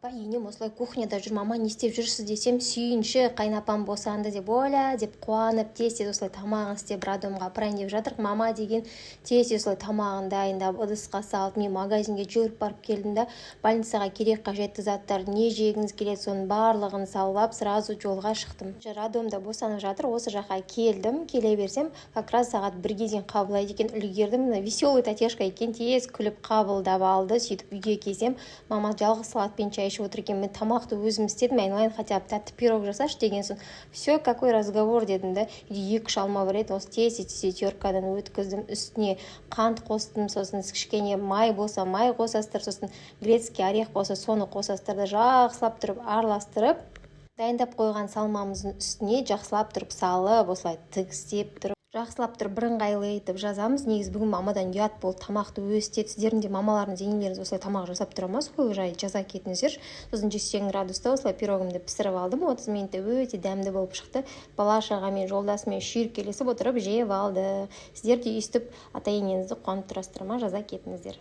енем осылай кухняда жүр, мама не істеп жүрсіз десем, сүйінші қайнапам босанды деп ойла деп қуанып тез осылай тамағын істеп роддомға апарайын деп жатырық. Мама деген тез осылай тамағын дайындап ыдысқа салып, мен магазинге жүріп барып келдім да, больницаға керек қажетті заттар не жегіңіз келеді соның барлығын салып сразу жолға шықтым. Роддомда босанып жатыр, осы жаққа келдім. Келе берсем, как раз сағат 1-ге дейін қабылдайды екен. Үлгердім, веселый татешка екен, тез күліп қабылдап алды. Сөйтіп үйге келсем, мама жалғыз салатпен чай ішіп отыр екен. Мен тамақты өзім істедім, айналайын хотя бы тәтті пирог жасашы деген соң. Все, какой разговор дедім да. Үйде 2 алма бар еді, осы тез теркадан өткіздім, үстіне қант қостым, сосын кішкене май болса май қосастыр, сосын грецкий орех болса соны қосастырды, жақсылап тұрып араластырып, дайындап қойған салмамыздың үстіне жақсылап тұрып салып, осылай тігістеп тұрып, жақсылап тұрып бірыңғайлы етіп жазамыз. Негізі бүгін мамадан ұят болды, тамақты өзі істеді. Сіздердің де мамаларыңыз, енелеріңіз осылай тамақ жасап тұра ма? Сол жай жаза кетіңіздер. Сосын 180 градуста осылай пирогымды пісіріп алдым. 30 минутта өте дәмді болып шықты. Бала-шағамен, жолдасымен шүйіркелесіп отырып жеп алды. Сіздер де өйстіп ата-енеңізді қуанып тұрасыздар ма? Жаза кетіңіздер.